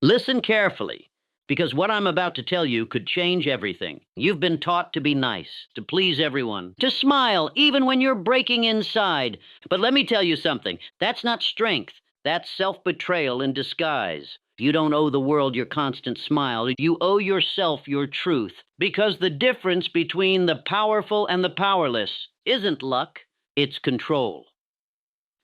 Listen carefully, because what I'm about to tell you could change everything. You've been taught to be nice, to please everyone, to smile even when you're breaking inside. But let me tell you something. That's not strength. That's self-betrayal in disguise. You don't owe the world your constant smile. You owe yourself your truth. Because the difference between the powerful and the powerless isn't luck, it's control.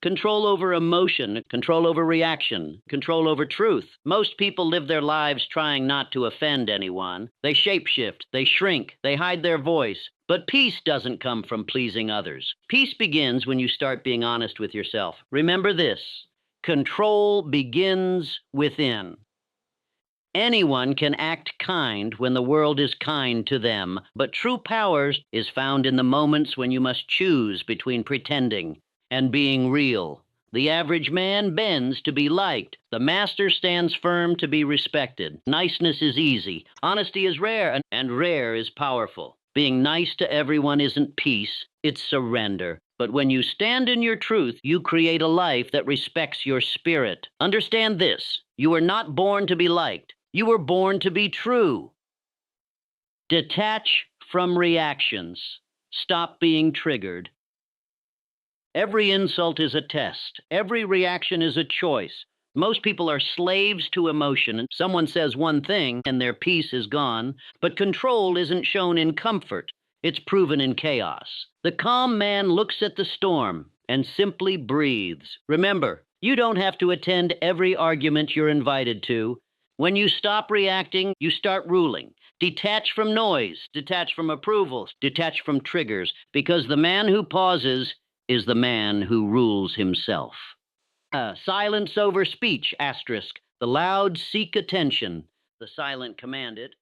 Control over emotion, control over reaction, control over truth. Most people live their lives trying not to offend anyone. They shapeshift, they shrink, they hide their voice. But peace doesn't come from pleasing others. Peace begins when you start being honest with yourself. Remember this: control begins within. Anyone can act kind when the world is kind to them, but true power is found in the moments when you must choose between pretending and being real. The average man bends to be liked. The master stands firm to be respected. Niceness is easy. Honesty is rare, and rare is powerful. Being nice to everyone isn't peace, it's surrender. But when you stand in your truth, you create a life that respects your spirit. Understand this: you were not born to be liked. You were born to be true. Detach from reactions. Stop being triggered. Every insult is a test. Every reaction is a choice. Most people are slaves to emotion. Someone says one thing and their peace is gone. But control isn't shown in comfort. It's proven in chaos. The calm man looks at the storm and simply breathes. Remember, you don't have to attend every argument you're invited to. When you stop reacting, you start ruling. Detach from noise, detach from approvals, detach from triggers, because the man who pauses is the man who rules himself. Silence over speech, asterisk. The loud seek attention. The silent command it.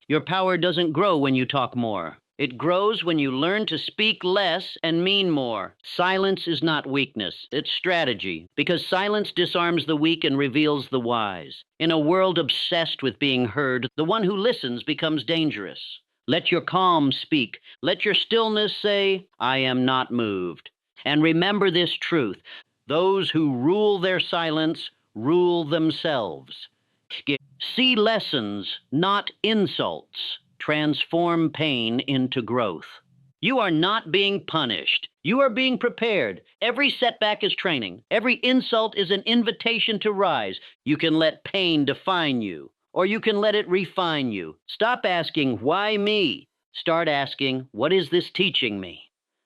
Your power doesn't grow when you talk more. It grows when you learn to speak less and mean more. Silence is not weakness, it's strategy, because silence disarms the weak and reveals the wise. In a world obsessed with being heard, the one who listens becomes dangerous. Let your calm speak. Let your stillness say, "I am not moved." And remember this truth: those who rule their silence rule themselves. See lessons, not insults. Transform pain into growth. You are not being punished. You are being prepared. Every setback is training. Every insult is an invitation to rise. You can let pain define you, or you can let it refine you. Stop asking, "Why me?" Start asking, "What is this teaching me?"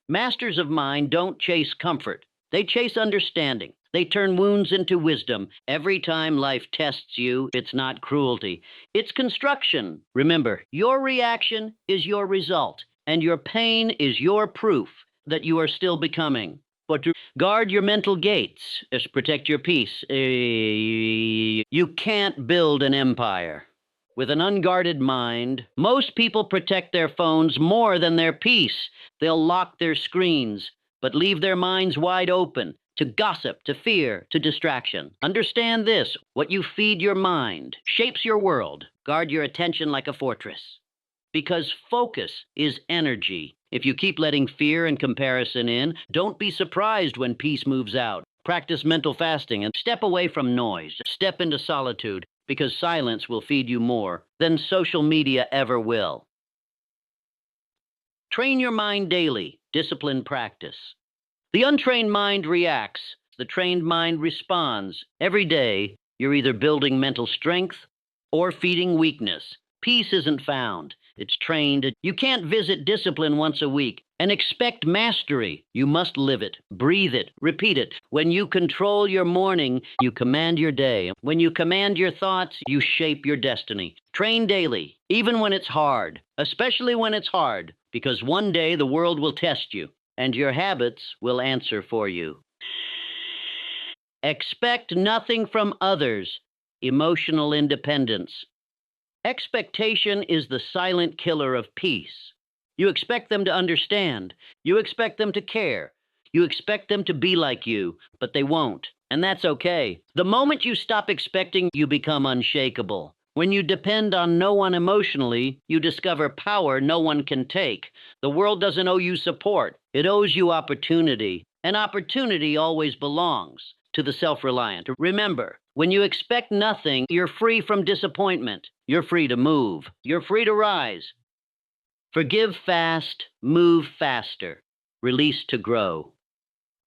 Masters of mind don't chase comfort. They chase understanding. They turn wounds into wisdom. Every time life tests you, it's not cruelty. It's construction. Remember, your reaction is your result, and your pain is your proof that you are still becoming. But to guard your mental gates, protect your peace. You can't build an empire with an unguarded mind. Most people protect their phones more than their peace. They'll lock their screens, but leave their minds wide open to gossip, to fear, to distraction. Understand this: what you feed your mind shapes your world. Guard your attention like a fortress, because focus is energy. If you keep letting fear and comparison in, don't be surprised when peace moves out. Practice mental fasting and step away from noise. Step into solitude, because silence will feed you more than social media ever will. Train your mind daily. Discipline practice. The untrained mind reacts. The trained mind responds. Every day, you're either building mental strength or feeding weakness. Peace isn't found. It's trained. You can't visit discipline once a week and expect mastery. You must live it, breathe it, repeat it. When you control your morning, you command your day. When you command your thoughts, you shape your destiny. Train daily, even when it's hard, especially when it's hard, because one day the world will test you, and your habits will answer for you. Expect nothing from others. Emotional independence. Expectation is the silent killer of peace. You expect them to understand. You expect them to care. You expect them to be like you, but they won't, and that's okay. The moment you stop expecting, you become unshakable. When you depend on no one emotionally, you discover power no one can take. The world doesn't owe you support. It owes you opportunity, and opportunity always belongs. to the self-reliant. Remember, when you expect nothing, you're free from disappointment. You're free to move. You're free to rise. Forgive fast, move faster. Release to grow.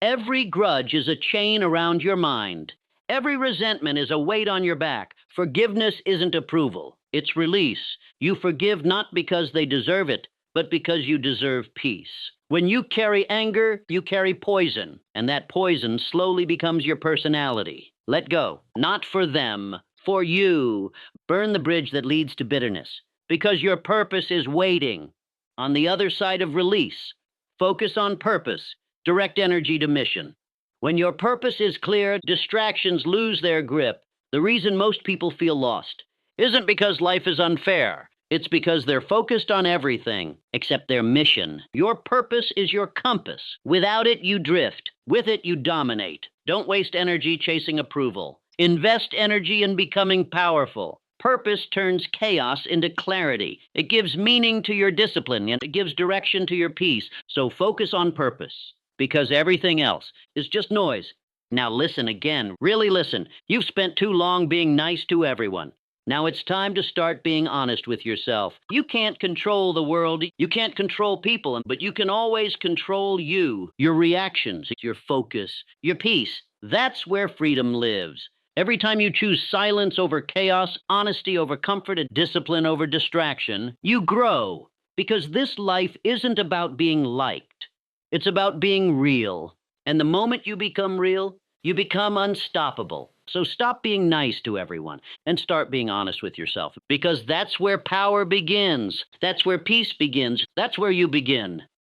Every grudge is a chain around your mind. Every resentment is a weight on your back. Forgiveness isn't approval, it's release. You forgive not because they deserve it, but because you deserve peace. When you carry anger, you carry poison, and that poison slowly becomes your personality. Let go. Not for them, for you. Burn the bridge that leads to bitterness, because your purpose is waiting. On the other side of release, focus on purpose. Direct energy to mission. When your purpose is clear, distractions lose their grip. The reason most people feel lost isn't because life is unfair. It's because they're focused on everything except their mission. Your purpose is your compass. Without it, you drift. With it, you dominate. Don't waste energy chasing approval. Invest energy in becoming powerful. Purpose turns chaos into clarity. It gives meaning to your discipline, and it gives direction to your peace. So focus on purpose, because everything else is just noise. Now listen again, really listen. You've spent too long being nice to everyone. Now it's time to start being honest with yourself. You can't control the world, you can't control people, but you can always control you, your reactions, your focus, your peace. That's where freedom lives. Every time you choose silence over chaos, honesty over comfort, and discipline over distraction, you grow. Because this life isn't about being liked. It's about being real. And the moment you become real, you become unstoppable. So stop being nice to everyone and start being honest with yourself. Because that's where power begins. That's where peace begins. That's where you begin.